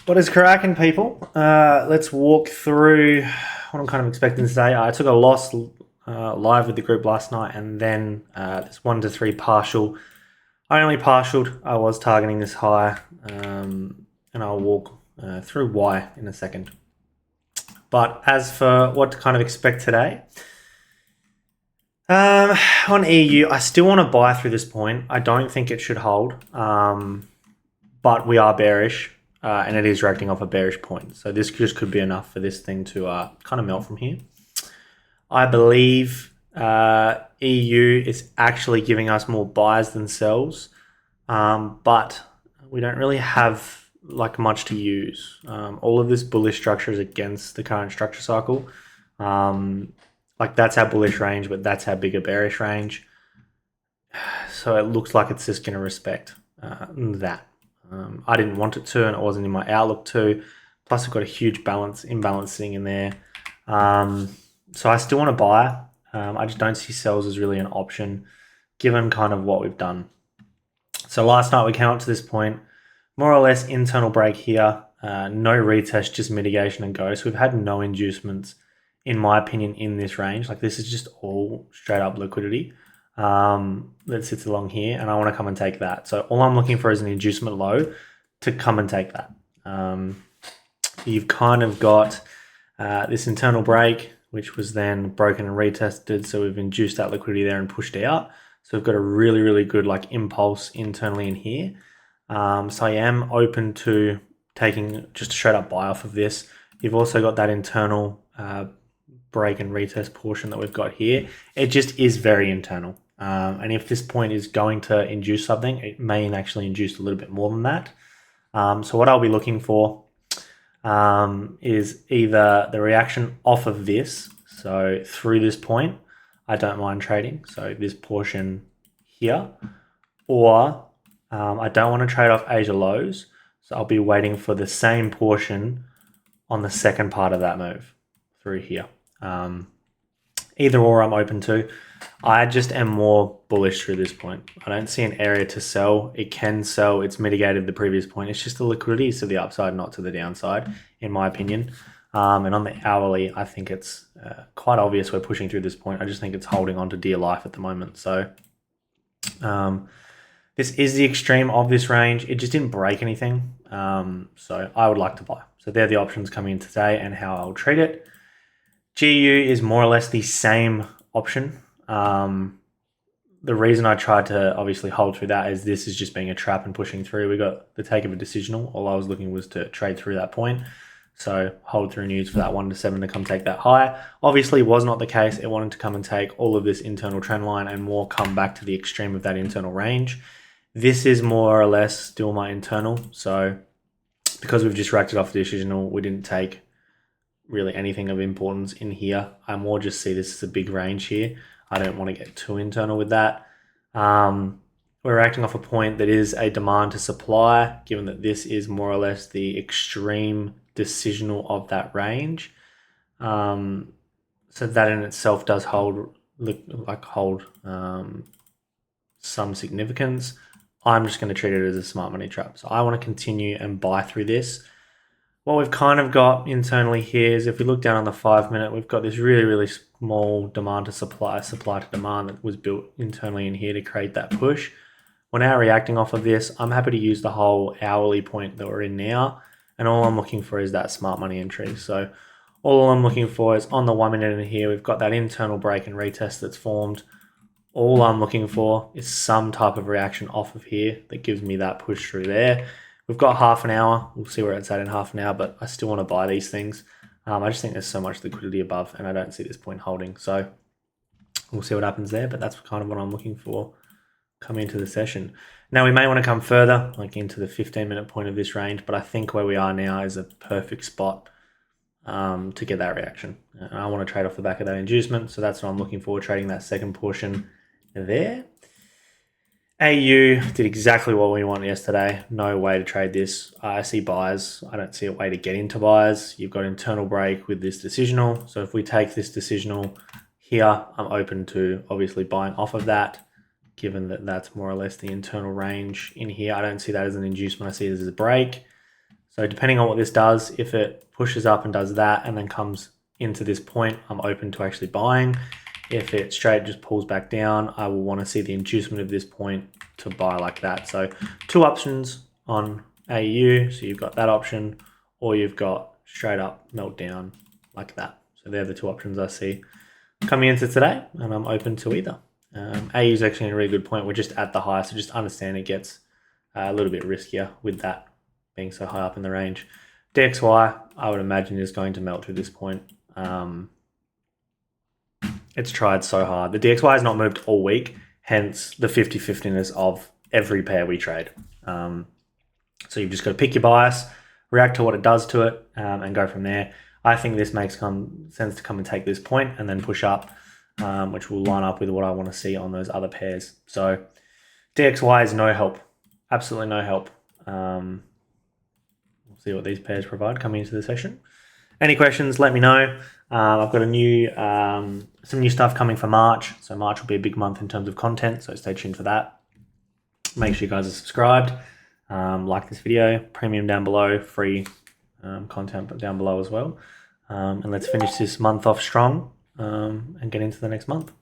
What is cracking, people? Let's walk through what I'm kind of expecting today. I took a loss live with the group last night, and then this 1 to 3 partial. I only partialed. I was targeting this high, and I'll walk through why in a second. But as for what to kind of expect today, on EU, I still want to buy through this point. I don't think it should hold, but we are bearish. And it is reacting off a bearish point. So this just could be enough for this thing to kind of melt from here. I believe EU is actually giving us more buys than sells, but we don't really have like much to use. All of this bullish structure is against the current structure cycle. Like that's our bullish range, but that's our bigger bearish range. So it looks like it's just going to respect that. I didn't want it to, and it wasn't in my outlook to. Plus, I've got a huge imbalance sitting in there. So I still want to buy. I just don't see sells as really an option, given kind of what we've done. So last night we came up to this point, more or less internal break here. No retest, just mitigation and go. So we've had no inducements, in my opinion, in this range. Like this is just all straight up liquidity. That sits along here, and I want to come and take that. So all I'm looking for is an inducement low to come and take that. You've kind of got this internal break, which was then broken and retested. So we've induced that liquidity there and pushed out. So we've got a really, really good like impulse internally in here. So I am open to taking just a straight up buy off of this. You've also got that internal break and retest portion that we've got here. It just is very internal. And if this point is going to induce something, it may actually induce a little bit more than that. So what I'll be looking for is either the reaction off of this. So through this point, I don't mind trading. So this portion here, or I don't want to trade off Asia lows. So I'll be waiting for the same portion on the second part of that move through here. Either or I'm open to. I just am more bullish through this point. I don't see an area to sell. It can sell. It's mitigated the previous point. It's just the liquidity is to the upside, not to the downside, in my opinion. And on the hourly, I think it's quite obvious we're pushing through this point. I just think it's holding on to dear life at the moment. So this is the extreme of this range. It just didn't break anything. So I would like to buy. So they're the options coming in today and how I'll treat it. GU is more or less the same option. The reason I tried to obviously hold through that is this is just being a trap and pushing through. We got the take of a decisional. All I was looking was to trade through that point. So hold through news for that 1 to 7 to come take that high. Obviously was not the case. It wanted to come and take all of this internal trend line and more come back to the extreme of that internal range. This is more or less still my internal. So because we've just racked it off the decisional, we didn't take really anything of importance in here. I more just see this as a big range here. I don't want to get too internal with that. We're acting off a point that is a demand to supply, given that this is more or less the extreme decisional of that range. So that in itself does hold some significance. I'm just going to treat it as a smart money trap. So I want to continue and buy through this. What we've kind of got internally here is if we look down on the 5 minute, we've got this really, really small demand to supply to demand that was built internally in here to create that push. We're now reacting off of this. I'm happy to use the whole hourly point that we're in now. And all I'm looking for is that smart money entry. So all I'm looking for is on the 1 minute in here, we've got that internal break and retest that's formed. All I'm looking for is some type of reaction off of here that gives me that push through there. We've got half an hour. We'll see where it's at in half an hour, but I still want to buy these things. I just think there's so much liquidity above, and I don't see this point holding. So we'll see what happens there, but that's kind of what I'm looking for coming into the session. Now, we may want to come further, like into the 15-minute point of this range, but I think where we are now is a perfect spot to get that reaction. And I want to trade off the back of that inducement, so that's what I'm looking for, trading that second portion there. AU did exactly what we wanted yesterday. No way to trade this. I see buys. I don't see a way to get into buys. You've got internal break with this decisional. So if we take this decisional here, I'm open to obviously buying off of that, given that that's more or less the internal range in here. I don't see that as an inducement. I see it as a break. So depending on what this does, if it pushes up and does that and then comes into this point, I'm open to actually buying. If it straight just pulls back down, I will want to see the inducement of this point to buy like that. So 2 options on AU. So you've got that option, or you've got straight up melt down like that. So they're the 2 options I see coming into today, and I'm open to either. AU is actually in a really good point. We're just at the high, so just understand it gets a little bit riskier with that being so high up in the range. DXY, I would imagine, is going to melt to this point. It's tried so hard. The DXY has not moved all week, hence the 50-50ness of every pair we trade. So you've just got to pick your bias, react to what it does to it, and go from there. I think this makes sense to come and take this point and then push up, which will line up with what I want to see on those other pairs. So DXY is no help. Absolutely no help. We'll see what these pairs provide coming into the session. Any questions, let me know. I've got some new stuff coming for March. So March will be a big month in terms of content, so stay tuned for that. Make sure you guys are subscribed. Like this video, premium down below, free content down below as well. And let's finish this month off strong and get into the next month.